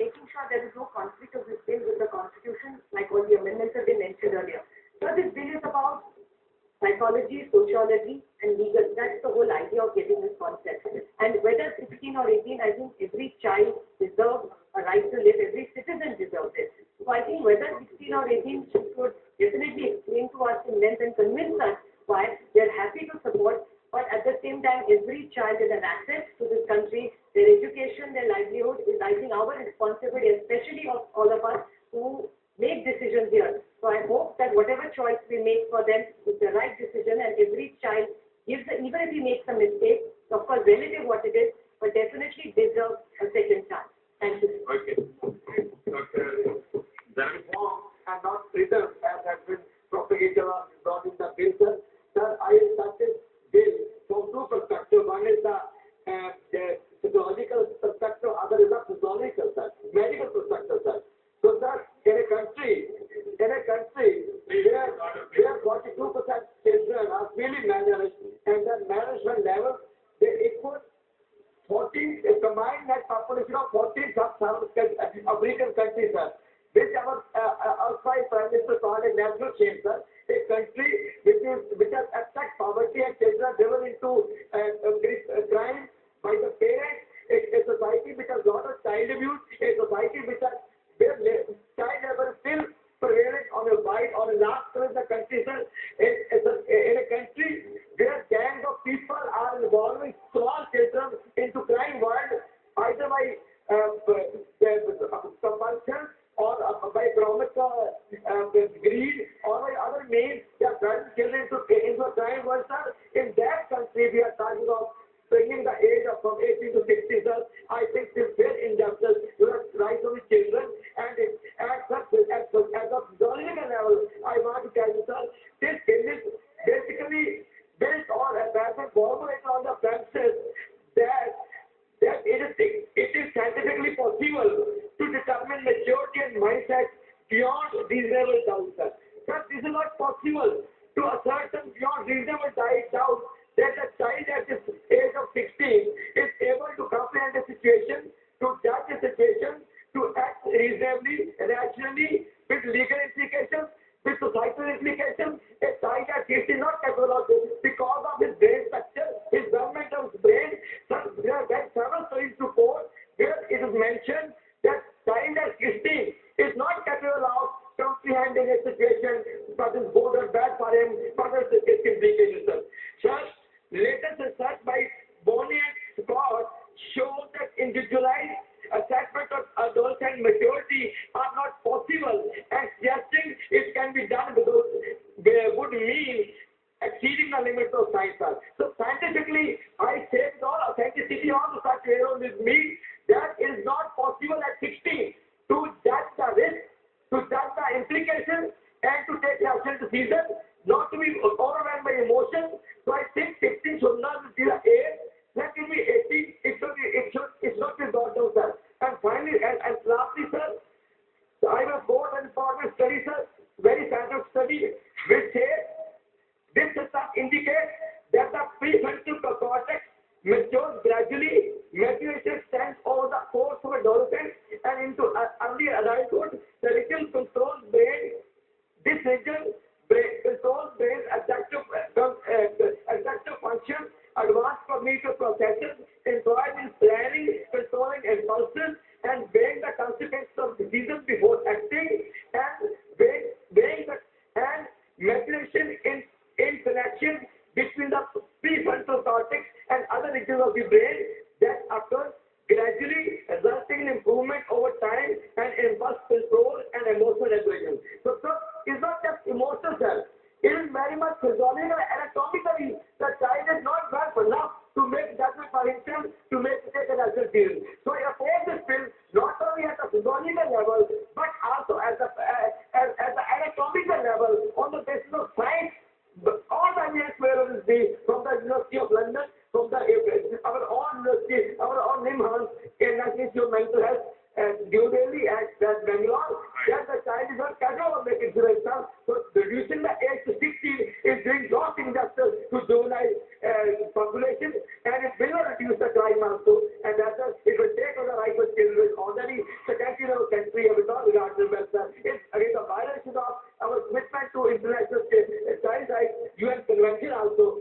making sure there is no conflict of this bill with the Constitution, like all the amendments have been mentioned earlier. So this bill is about psychology, sociology, and legal. That's the whole idea of getting this concept. And whether 16 or 18, I think every child deserves a right to live. Every citizen deserves it. So I think whether 16 or 18 should definitely explain to us in length and convince us why they're happy to support. But at the same time, every child is an asset to this country. Their education, their livelihood is, I think, our responsibility, especially of all of us who make decisions here. So I hope that whatever choice we make for them is the right decision, and every child gives, even if he makes a mistake, of course, relative what it is, but definitely deserves a second chance. Thank you. Okay. The reform and not freedom as has been propagated or brought in the bill, sir. Sir, I started bill from two perspectives. One is the physiological perspective, other is the physiological, sir, medical perspective, sir. So, sir, in a country where 42% children are really malnourished, and the malnourishment level, they equal 14, a combined net population of 14 African countries, sir. Which our Prime Minister called a national shame, sir. A country which has attacked poverty and children driven into crime by the parents, a society which has a lot of child abuse, a society which has where child labor is still prevalent on a large scale in the country, sir. In a country where gangs of people are involving small children into crime world, either by compulsion or by economic greed or by other means, they are driving children into a crime world, sir. In that country, we are talking of bringing the age of from 18 to 60, sir. I think this is very injustice. You have rights of the children, and at the political level, I want to tell you, sir, this bill is basically based on a pattern formulated on the premises that it is scientifically possible to determine maturity and mindset beyond reasonable doubt, sir. But this is not possible to ascertain beyond reasonable doubt that a child at the age of 16 is able to comprehend the situation, to judge the situation, to act reasonably, rationally, with legal implications, with societal implications. A child at 16 is not capable of this because of his brain structure, his development of his brain. So there are several studies to quote where it is mentioned that child at 16 is not capable of comprehending a situation that is good or bad for him, for the implications. Sir, latest research by Bonnie and Scott shows that individualized assessment of adolescent maturity are not possible, and suggesting it can be done would mean exceeding the limits of science. So scientifically, I say with all authenticity on such error with me that it is not possible at 16 to judge the risk, to judge the implications, and to take rational decisions, not to be overwhelmed by emotions. So I think 16 should not be the age. Let it be 18. It should be brought down, sir. And finally, and lastly, sir, I will quote an important study, sir, very scientific study, which says this system indicates that the prefrontal cortex matures gradually. Maturation stands over the course of adolescence and into early adulthood. The region controls brain. This region controls brain's executive function, advanced cognitive processes, employed in planning, controlling impulses, and weighing the consequences of decisions before acting, and weighing and maturation in connection between the prefrontal cortex and other regions of the brain that occurs gradually, resulting in improvement over time and impulse control and emotional regulation. So it's not just emotional, sir. It is very much physiological and anatomically. The child is not well enough to make judgment for himself, to take a rational decision. So I oppose this bill not only at the physiological level, but also at the anatomical level on the basis of science. All the evidence where it is from the University of London, from our own university, our own NIMHANS, National Institute of Mental Health, New Delhi and Bangalore, that the child is not capable of making himself. So reducing the age to 16 is doing gross injustice to juvenile population, and it will not reduce the crime also, and that's it will take on the right of children already. So thank you. International Child Rights UN Convention also,